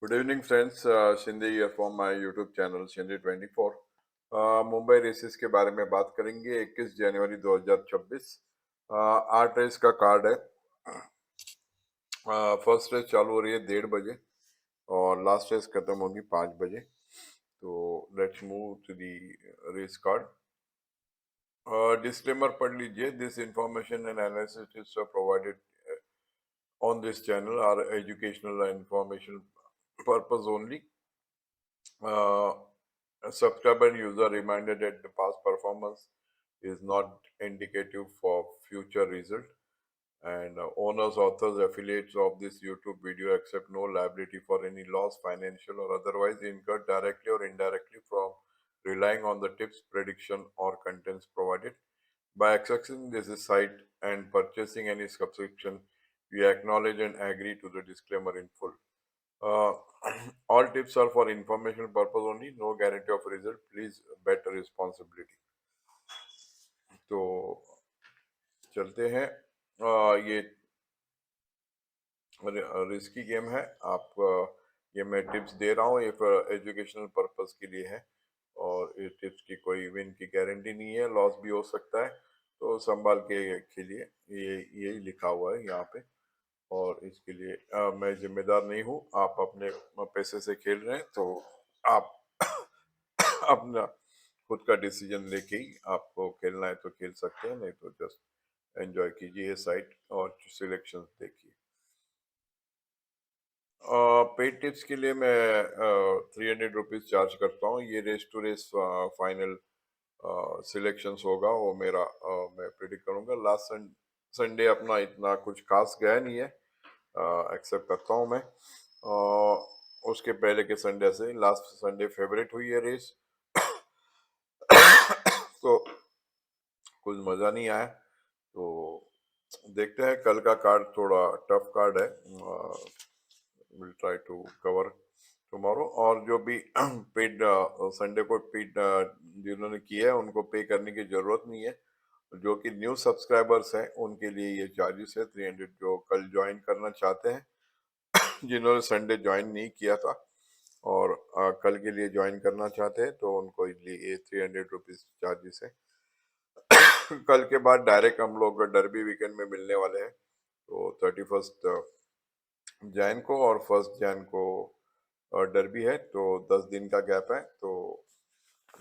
Good evening, friends. Shinde here from my YouTube channel Shinde 24. Mumbai races के बारे में बात करेंगे। 21 जनवरी 2026 8 रेस का कार्ड है। फर्स्ट रेस चालू हो रही है 1:30 बजे और लास्ट रेस खत्म होगी 5 बजे। तो let's move to the race card. Disclaimer पढ़ लीजिए। This information and analysis is provided on this channel are educational and information purpose only. Uh, a subscriber and user reminded that the past performance is not indicative for future result, and owners, authors, affiliates of this YouTube video accept no liability for any loss, financial or otherwise, incurred directly or indirectly from relying on the tips, prediction or contents provided. By accessing this site and purchasing any subscription, we acknowledge and agree to the disclaimer in full. Uh, all tips are for informational purpose only, no guarantee of result. Please bet responsibility. तो चलते हैं। ये risky game है। आप ये मैं tips दे रहा हूँ, ये एजुकेशनल पर्पस के लिए है और ये टिप्स की कोई विन की गारंटी नहीं है, लॉस भी हो सकता है। तो संभाल के खेलिए, ये यही लिखा हुआ है यहाँ पे। और इसके लिए मैं जिम्मेदार नहीं हूँ। आप अपने पैसे से खेल रहे हैं तो आप अपना खुद का डिसीजन लेके ही आपको खेलना है तो खेल सकते हैं, नहीं तो जस्ट एंजॉय कीजिए साइट और सिलेक्शन देखिए। पेड टिप्स के लिए मैं 300 रुपीज चार्ज करता हूँ। ये race to race final selections होगा, वो मेरा मैं प्रिडिक्ट करूंगा। लास्ट संडे अपना इतना कुछ खास गया नहीं है, एक्सेप्ट करता हूँ मैं। उसके पहले के संडे से लास्ट संडे फेवरेट हुई है रेस तो कुछ मजा नहीं आया। तो देखते हैं, कल का कार्ड थोड़ा टफ कार्ड है। Will try to cover tomorrow. और जो भी पेड संडे को पेड जिन्होंने किया है उनको पे करने की जरूरत नहीं है। जो कि न्यू सब्सक्राइबर्स हैं उनके लिए ये चार्जेस है 300। जो कल ज्वाइन करना चाहते हैं, जिन्होंने संडे ज्वाइन नहीं किया था और कल के लिए ज्वाइन करना चाहते हैं, तो उनको ये 300 रुपीज चार्जेस है। कल के बाद डायरेक्ट हम लोग डर्बी वीकेंड में मिलने वाले हैं। तो 31 जैन को और 1 जैन को डर्बी है, तो 10 दिन का गैप है। तो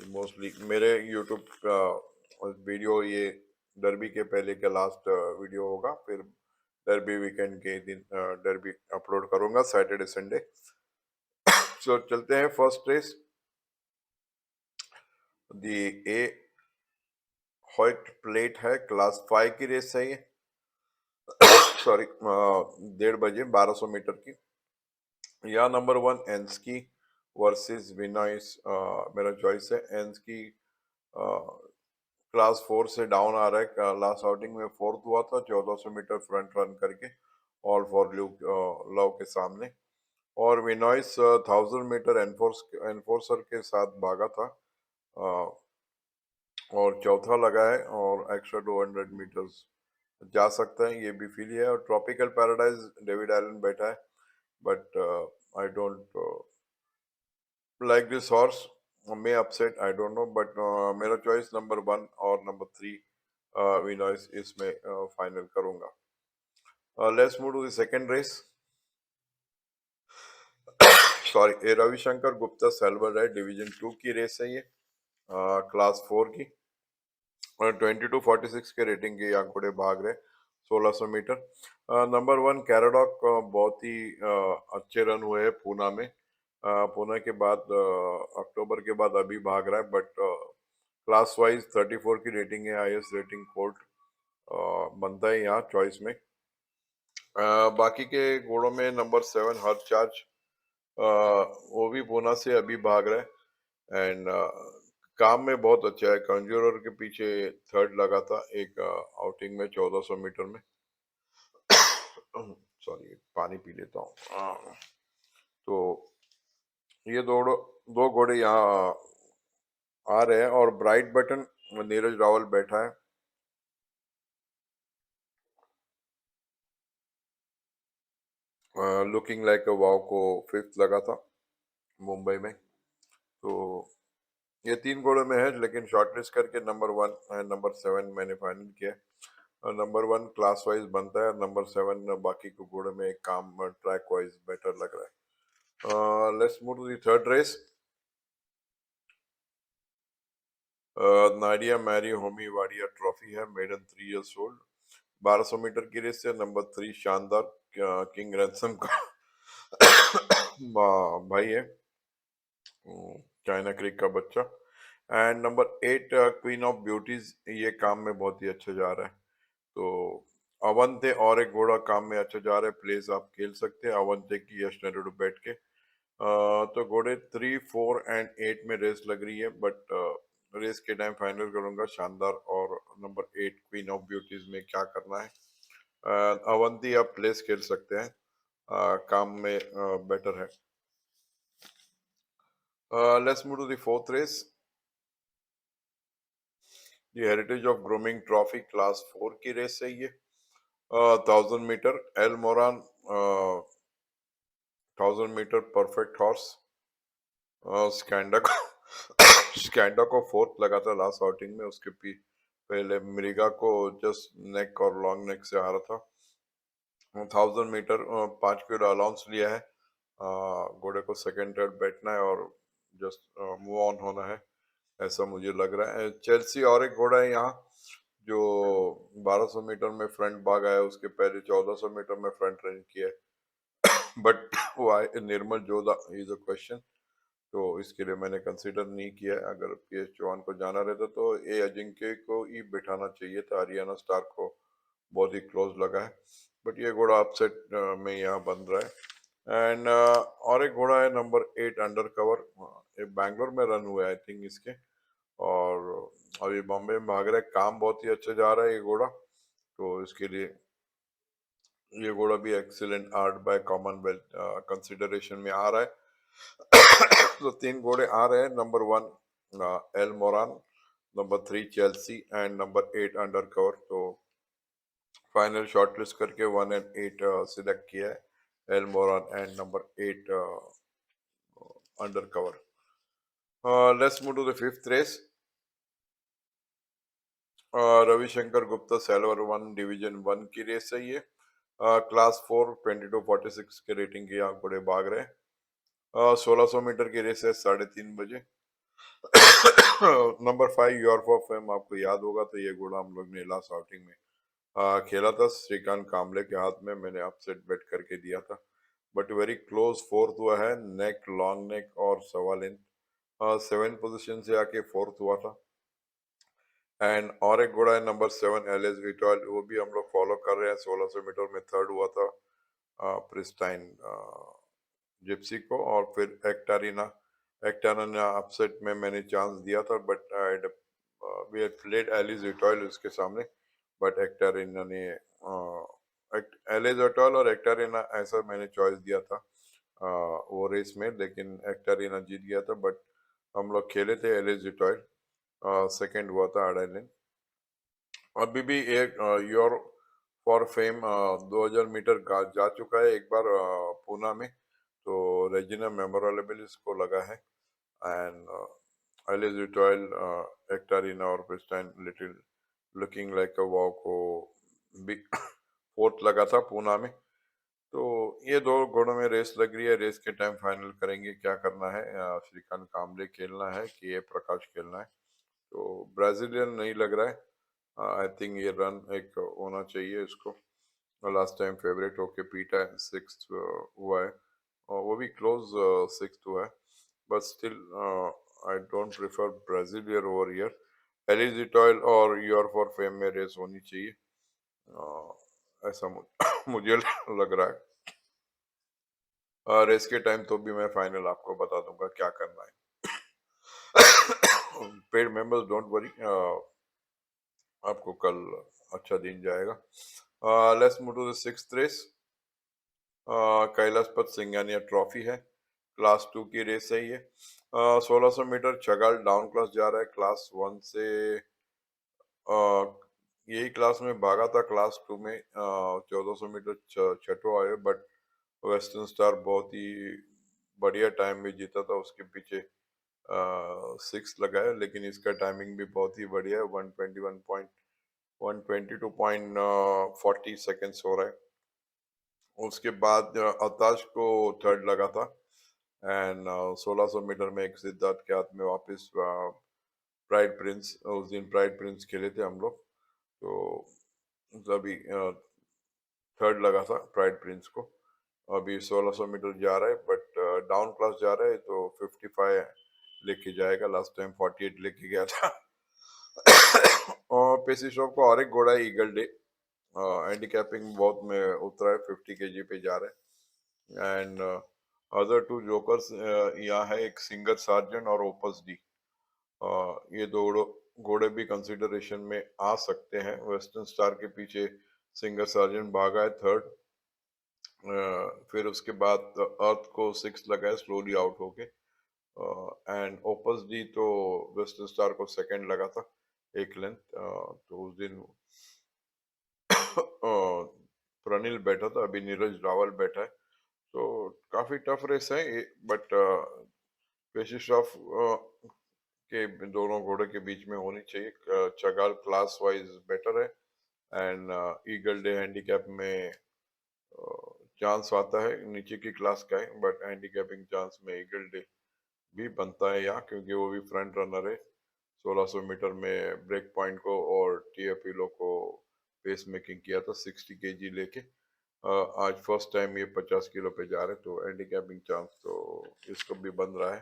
मोस्टली मेरे यूट्यूब का वीडियो ये डर्बी के पहले का लास्ट वीडियो होगा। फिर डर्बी वीकेंड के दिन डर्बी अपलोड करूंगा सैटरडे संडे। तो चलते हैं first race. The A hot plate है, क्लास 5 की रेस है ये। सॉरी, 1:30 बजे 1200 मीटर की। या नंबर 1 एंस्की वर्सेस विनॉइस मेरा चॉइस है। एंस्की क्लास 4 से डाउन आ रहा है। लास्ट आउटिंग में फोर्थ हुआ था 1400 मीटर फ्रंट रन करके, ऑल फॉर लव के सामने। और विनॉइस 1000 मीटर एनफोर्सर के साथ भागा था और चौथा लगा है और एक्स्ट्रा 200 मीटर्स जा सकता है, ये भी फील है। और ट्रॉपिकल पैराडाइज डेविड एलन बैठा है, but I don't like this horse, may upset, I don't know, but मेरा चॉइस नंबर 1 और नंबर 3 विनॉइस इसमें फाइनल करूंगा। Let's move to the second race. Sorry, ये रविशंकर गुप्ता सिल्वर है, डिवीजन 2 की रेस है ये, क्लास 4 की। और 22:46 के रेटिंग के यहाँ घोड़े भाग रहे 1600 मीटर। नंबर 1 कैराडॉक बहुत ही अच्छे रन हुए हैं पूना में। पुणे के बाद अक्टूबर के बाद अभी भाग रहा है, बट क्लास वाइज 34 की रेटिंग है, हाईएस्ट रेटिंग कोर्ट बनता है यहाँ चॉइस में। बाकी के घोड़ों में नंबर 7 हर चार्ज, वो भी पूना से अभी भाग रहा है एंड काम में बहुत अच्छा है। कंजूरर के पीछे थर्ड लगा था एक आउटिंग में 1400 मीटर में। सॉरी, पानी पी लेता हूँ। तो ये दो घोड़े यहाँ आ रहे हैं। और ब्राइट बटन नीरज रावल बैठा है। लुकिंग लाइक अ वाव को फिफ्थ लगा था मुंबई में। तो ये 3 घोड़े में है, लेकिन शॉर्टलिस्ट करके नंबर 1 एंड नंबर 7 मैंने फाइनल किया है। और नंबर 1 क्लास वाइज बनता है, नंबर 7 बाकी के घोड़े में काम ट्रैक वाइज बेटर लग रहा है। Let's move to the third race. Nadia Mary Homi Wadia trophy है, मेडन 3 years ओल्ड। 1200 मीटर की रेस है। नंबर 3 शानदार किंग रैनसम का भाई है, चाइना क्रिक का बच्चा। And number 8 queen of beauties, ये काम में बहुत ही अच्छा जा रहा है। तो अवंते और एक घोड़ा काम में अच्छा जा रहा है, प्लेस आप खेल सकते हैं अवंते की यश नेहरू बैठ के। तो घोड़े 3, 4 एंड 8 में रेस लग रही है, बट रेस के टाइम फाइनल करूंगा शानदार और नंबर 8 क्वीन ऑफ ब्यूटीज में क्या करना है। अवंती आप प्लेस खेल सकते हैं, काम में बेटर है। Let's move to the fourth race. ये heritage of grooming trophy class 4 की रेस है ये। 1000 metre El Moran, 1000 metre perfect horse. Skanda को स्कैंडा को फोर्थ लगा था लास्ट आउटिंग में, उसके पहले मृगा को जस्ट नेक और लॉन्ग नेक से हारा था। 1000 मीटर 5 किलो अलाउंस लिया है। घोड़े को सेकंड थर्ड बैठना है और जस्ट मूव ऑन होना है, ऐसा मुझे लग रहा है। चेल्सी और एक घोड़ा है यहाँ जो 1200 मीटर में फ्रंट भाग आया, उसके पहले 1400 मीटर में फ्रंट रन किया है। But why Nirmal Jodha is a question, तो इसके लिए मैंने कंसीडर नहीं किया है। अगर पीएस चौहान को जाना रहता तो ए अजिंक्य को ही बिठाना चाहिए था, हरियाणा स्टार को बहुत ही क्लोज लगा है। बट ये घोड़ा अपसेट में यहाँ बन रहा है। एंड और एक घोड़ा है नंबर 8 अंडर कवर, ये बैंगलोर में रन हुआ है आई थिंक इसके, और अभी बॉम्बे में भाग रहा है। काम बहुत ही अच्छा जा रहा है ये घोड़ा, तो इसके लिए ये घोड़ा भी excellent art bye Commonwealth consideration में आ रहा है। तो 3 घोड़े आ रहे हैं, number 1 El Moran, number 3 Chelsea and number 8 under cover. तो फाइनल शॉर्टलिस्ट करके 1 एंड 8 सिलेक्ट किया है, El Moran and number 8 under cover. Let's move to the fifth race. Ravishankar Gupta silver 1 division 1 की रेस है ये। क्लास 4 2246 के रेटिंग के यहाँ घोड़े भाग रहे हैं। 1600 मीटर की रेस है, 3:30 बजे। नंबर 5 यूरोप ऑफ फेम, आपको याद होगा तो ये घोड़ा हम लोग ने लास्ट आउटिंग में खेला था श्रीकांत कामले के हाथ में, मैंने अपसेट बेट करके दिया था। बट वेरी क्लोज फोर्थ हुआ है, नेक लॉन्ग नेक और 1.25 इंच। 7 पोजीशन से आके फोर्थ हुआ था। एंड और एक घोड़ा है नंबर 7 एलिस विटॉल, वो भी हम लोग फॉलो कर रहे हैं, 1600 मीटर में थर्ड हुआ था प्रिस्टाइन जिप्सी को। और फिर एक्टारिना अपसेट में मैंने चांस दिया था, but we had played Alice Vitoll उसके सामने, बट एक्टारिना ने एलिस विटॉल और एक्टारिना ऐसा मैंने चॉइस दिया था वो रेस में, लेकिन एक्टारिना जीत गया था। बट हम लोग खेले थे एलिस विटॉल, सेकेंड हुआ था अडाइन। अभी भी एक योर फॉर फेम 2000 मीटर जा चुका है एक बार पूना में, तो रेजिना मेमोरेबल इसको लगा है। एंड एलिस विटॉल, एक्टारिना और pristine little looking like a wow को भी फोर्थ लगा था पूना में। तो ये 2 घोड़ों में रेस लग रही है, रेस के टाइम फाइनल करेंगे क्या करना है, श्रीकांत कामले खेलना है कि ये प्रकाश खेलना है। तो ब्राजीलियन नहीं लग रहा है, आई थिंक ये रन एक होना चाहिए इसको, लास्ट टाइम फेवरेट होके पीटा है, सिक्स हुआ है और वो भी क्लोज सिक्स हुआ है। But still I don't prefer Brazilian over here. एलिजिटॉयल और यूर फॉर फेम में रेस होनी चाहिए, ऐसा मुझे लग रहा है। रेस के टाइम तो भी मैं फाइनल आपको बता दूंगा क्या करना है। पेड मेंबर्स डोंट वरी, आपको कल अच्छा दिन जाएगा। Let's move to the sixth race. Kailashpat Singhania trophy है, क्लास 2 की रेस है ये। 1600 मीटर छगाल डाउन क्लास जा रहा है, क्लास 1 से यही क्लास में भागा था, क्लास 2 में 1400 मीटर छठो आए, बट वेस्टर्न स्टार बहुत ही बढ़िया टाइम में जीता था, उसके पीछे 6 लगाया, लेकिन इसका टाइमिंग भी बहुत ही बढ़िया है, 121.40 हो रहा है। उसके बाद अवताश को थर्ड लगा था, एंड 1600 मीटर में एक सिद्धार्थ के हाथ में वापस प्राइड प्रिंस, उस दिन प्राइड प्रिंस खेले थे हम लोग, तो अभी थर्ड लगा था प्राइड प्रिंस को। अभी 1600 मीटर जा रहा है, बट डाउन क्लास जा रहा है, तो 55 लेके जाएगा, लास्ट टाइम 48 लेके गया था। और पेसी शॉप का और एक घोड़ा है ईगल डे, हैंडीकैपिंग बहुत में उतरा है, 50 kg पे जा रहा है, एंड अदर टू जोकर्स यहाँ है, एक सिंगर सार्जेंट और ओपस डी। ये दो घोड़े भी कंसिडरेशन में आ सकते हैं। वेस्टर्न स्टार के पीछे सिंगर सार्जेंट भागा है थर्ड, फिर उसके बाद अर्थ को 6 लगा है स्लोली आउट होके, एंड ओपस डी तो वेस्टर्न स्टार को सेकंड लगा था एक लेंथ, तो उस दिन प्रणील बैठा था, अभी नीरज रावल बैठा है, तो काफी टफ रेस है, बट पेशिश ऑफ के दोनों घोड़े के बीच में होनी चाहिए। चगाल क्लास वाइज बेटर है, एंड ईगल डे हैंडीकैप में चांस आता है, नीचे की क्लास का है, बट हैंडीकैपिंग चांस में ईगल डे भी बनता है यहाँ, क्योंकि वो भी फ्रंट रनर है। 1600 मीटर में ब्रेक पॉइंट को और टीएफिलो को पेस मेकिंग किया था 60 kg लेके। आज फर्स्ट टाइम ये 50 किलो पे जा रहे, तो हैंडीकैपिंग चांस तो इसको भी बन रहा है।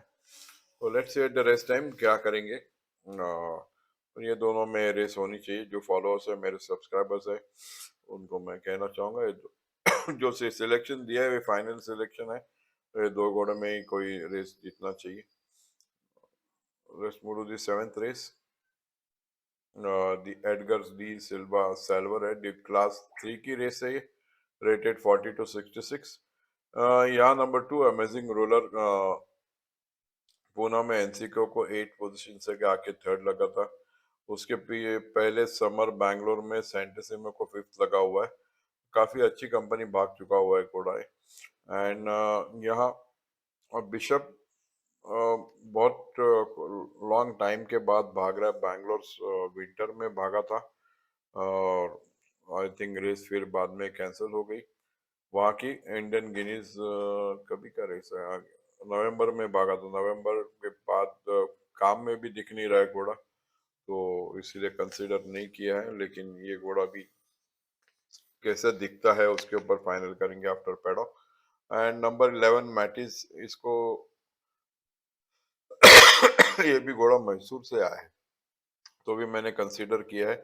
तो let's see at the race time क्या करेंगे। ये दोनों में रेस होनी चाहिए। जो फॉलोअर्स है, मेरे सब्सक्राइबर्स है, उनको मैं कहना चाहूँगा, जो से सिलेक्शन दिया है वे फाइनल सिलेक्शन है, तो ये दो घोड़े में ही कोई रेस जीतना चाहिए। Let's move to the seventh race, the Edgars De Silva salver है, द क्लास 3 की रेस है ये, रेटेड 40 to 66। यहाँ नंबर 2 अमेजिंग रोलर पूना में एनसीको को 8 पोजीशन से आके थर्ड लगा था। उसके पहले समर बैंगलोर में सेंटेसिमो को 5th लगा हुआ है। काफी अच्छी कंपनी भाग चुका हुआ है घोड़ा है, एंड यहाँ बिशप बहुत लॉन्ग टाइम के बाद भाग रहा है, बैंगलोर विंटर में भागा था, और आई थिंक रेस फिर बाद में कैंसिल हो गई। वहाँ की इंडियन गिनीज कभी का रेस है, नवंबर में भागा था, नवंबर के बाद काम में भी दिख नहीं रहा है घोड़ा, तो इसीलिए कंसीडर नहीं किया है, लेकिन ये घोड़ा भी कैसे दिखता है उसके ऊपर फाइनल करेंगे after paddock. And number 11 Matisse, इसको ये भी घोड़ा मैसूर से आया है, तो भी मैंने कंसीडर किया है,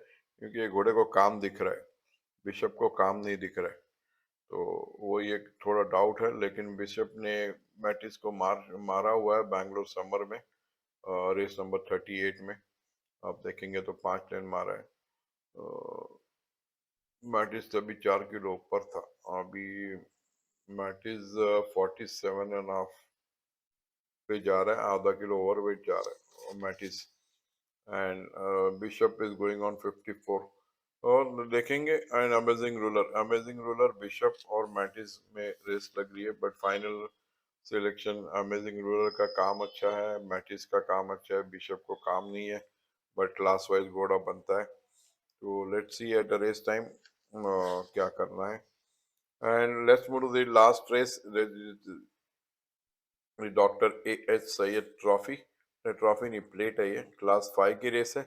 क्योंकि ये घोड़े को काम दिख रहा है, बिशप को काम नहीं दिख रहा है, तो वो ये थोड़ा डाउट है। लेकिन बिशप ने मैटिस को मारा हुआ है बैंगलोर समर में, रेस नंबर 38 में, आप देखेंगे तो 5 10 मारा है। मैटिस अभी 4 किलो ऊपर था, अभी मैटिस 47.5 पे जा रहा है, आधा किलो ओवरवेट जा रहा है Matisse, and bishop is going on 54। और देखेंगे, एंड अमेजिंग रूलर बिशप और मैटिस में रेस लग रही है, but final selection amazing ruler का काम अच्छा है, मैटिस का काम अच्छा है, बिशप को काम नहीं है, बट क्लास वाइज घोड़ा बनता है। तो let's see at the race time क्या करना है, and let's move to the last race, doctor A H Syed trophy. Trophy नहीं, प्लेट है ये, क्लास 5 की रेस है।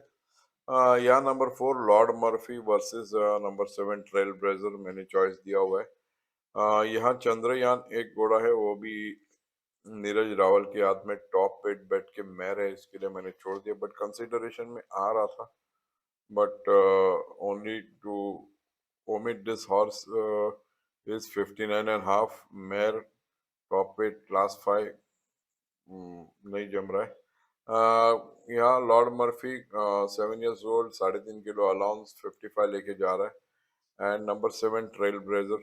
यहाँ number 4 Lord Murphy versus number 7 trail blazer मैंने चॉइस दिया हुआ है। यहाँ चंद्रयान एक घोड़ा है, वो भी नीरज रावल के हाथ में, टॉप पे बैठ के मैर है, इसके लिए मैंने छोड़ दिया, बट कंसिडरेशन में आ रहा था, but only to omit this horse is 59.5 mare, top पे क्लास 5 नहीं जम रहा है। यहाँ Lord Murphy 7 years old, 3.5 kilo allowance 55 लेके जा रहा है, and number 7 trail Blazer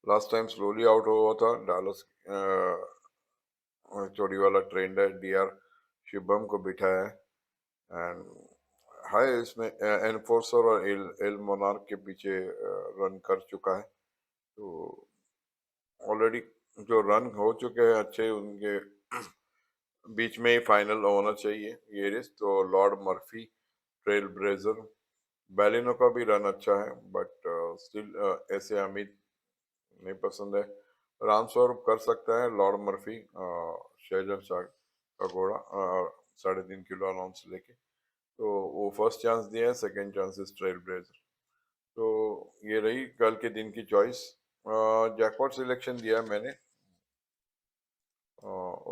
last time slowly out हुआ था, डालस चोरी वाला ट्रेंड है, डीआर शिवम को बिठाया है, एंड हाय इसमें एनफोर्सर और एल एल मोनार्क के पीछे रन कर चुका है, तो ऑलरेडी जो रन हो चुके हैं अच्छे, उनके बीच में ही फाइनल होना चाहिए ये रेस। तो लॉर्ड मर्फी, ट्रेल ब्लेजर, बैलिनो का भी रन अच्छा है, बट स्टिल ऐसे अमित नहीं पसंद है। रामस्वरूप कर सकता है, लॉर्ड मर्फी शेजर शाह का घोड़ा 3.5 किलो अलाउंस लेके। तो वो फर्स्ट चांस दिया है, second chance is trail blazer. तो ये रही कल के दिन की चॉइस। जैकपॉट सिलेक्शन दिया है मैंने,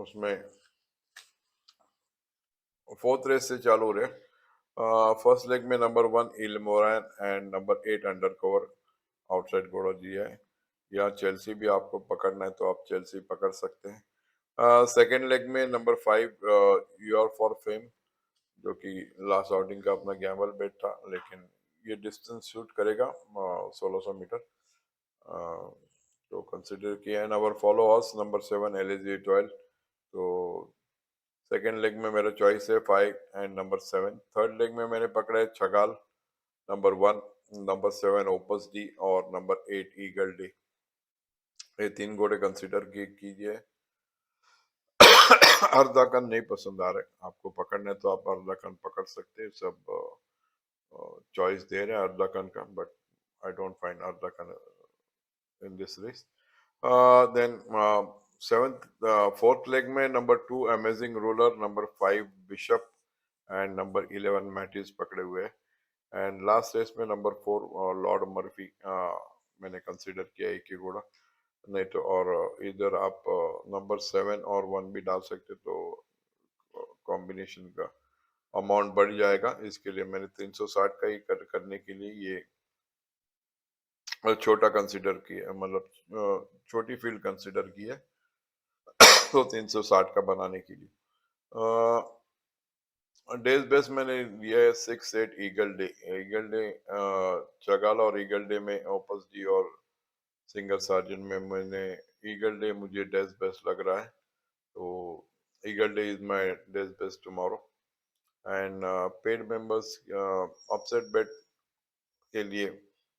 उसमें फोर्थ रेस से चालू रहे। फर्स्ट लेग में number 1 El Moran and number 8 under Cover outside घोड़ा दिया है। या चेल्सी भी आपको पकड़ना है तो आप चेल्सी पकड़ सकते हैं। सेकेंड लेग में नंबर 5 यूर फॉर फेम, जो कि लास्ट आउटिंग का अपना गैम्बल बेट था, लेकिन ये डिस्टेंस शूट करेगा 1600 मीटर, तो कंसिडर किया है। Number follow horse number 7 elegy 12। तो सेकेंड लेग में मेरा चॉइस है 5 एंड नंबर 7। थर्ड लेग में मैंने पकड़ा है छगाल, नंबर 1, नंबर 7 ओपस डी और नंबर 8 ईगल डे। ये 3 घोड़े कंसिडर कीजिए। अर्धाकन नहीं पसंद आ रहे आपको पकड़ने, तो आप अर्धाकन पकड़ सकते हैं। सब चॉइस दे रहे हैं अर्धाकन का, बट आई डोंट फाइंड अर्धाकन in this race. Then seventh fourth leg में number 2 Amazing Ruler, number 5 Bishop and number 11 Matisse पकड़े हुए हैं। एंड लास्ट रेस में नंबर 4 लॉर्ड मर्फी मैंने कंसिडर किया एक ही घोड़ा, नहीं तो और इधर आप नंबर 7 और 1 भी डाल सकते, तो कॉम्बिनेशन का अमाउंट बढ़ जाएगा। इसके लिए मैंने 360 का ही करने के लिए ये छोटा कंसिडर किया, मतलब छोटी फील्ड कंसिडर की है। तो 360 का बनाने के लिए डेज बेस्ट मैंने लिया है 6-8 Eagle Day. Eagle Day Chagall और ईगल डे में ओपस डी और सिंगल सार्जन में मैंने ईगल डे मुझे डेज बेस्ट लग रहा है। तो Eagle Day is my day's best tomorrow. And paid members upset bet के लिए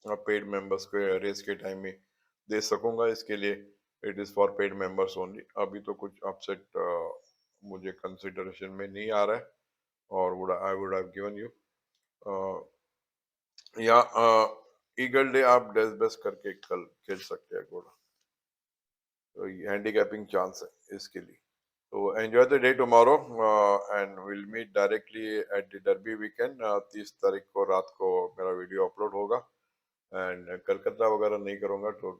पेड मेंबर्स को रेस के टाइम में दे सकूंगा, इसके लिए it is for paid members only. अभी तो कुछ अपसेट मुझे कंसिडरेशन में नहीं आ रहा है, और would I would have given you या ईगल डे आप डेज बेस्ट करके कल खेल सकते हैं घोड़ा, तो हैंडीकैपिंग चांस है इसके लिए। तो enjoy the day tomorrow and will meet directly at the derby weekend. 30 तारीख को रात को मेरा वीडियो अपलोड होगा। एंड कलकत्ता वगैरह नहीं करूँगा, तो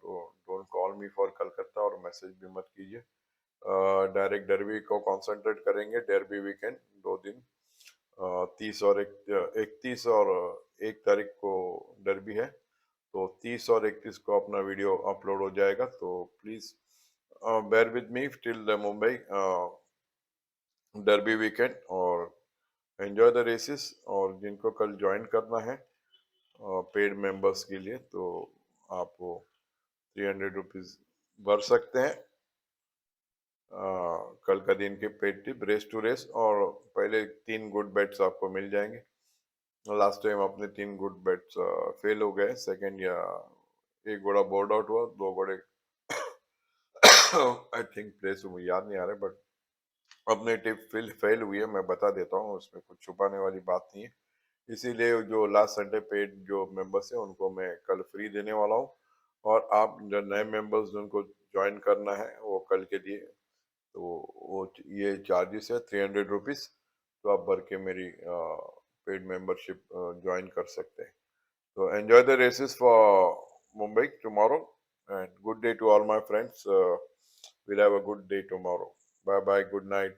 don't call me for Calcutta और मैसेज भी मत कीजिए। डायरेक्ट डर्बी को कंसंट्रेट करेंगे, डर्बी वीकेंड 2 दिन, 31 और 1 तारीख को डर्बी है। तो 30 और 31 को अपना वीडियो अपलोड हो जाएगा। तो please bear with me till the Mumbai derby weekend और एंजॉय द रेसेस। और जिनको कल ज्वाइन करना है पेड मेंबर्स के लिए, तो आप वो 300 रुपीज भर सकते हैं। कल का दिन के paid tip race to race, और पहले 3 गुड बेट्स आपको मिल जाएंगे। लास्ट टाइम अपने 3 गुड बेट्स फेल हो गए सेकंड, या एक घोड़ा बोर्ड आउट हुआ, 2 घोड़े आई थिंक प्लेस मुझे याद नहीं आ रहा, बट अपने टिप फेल हुई है, मैं बता देता हूँ, उसमें कुछ छुपाने वाली बात नहीं है। इसीलिए जो लास्ट संडे पेड जो मेंबर्स हैं उनको मैं कल फ्री देने वाला हूँ। और आप जो नए मेंबर्स जिनको ज्वाइन करना है वो कल के लिए, तो वो ये चार्जेस है 300 रुपीज। तो आप भर के मेरी पेड मेंबरशिप ज्वाइन कर सकते हैं। So enjoy the races for Mumbai tomorrow, and good day to all my friends. We'll have a good day tomorrow. Bye bye. Good night.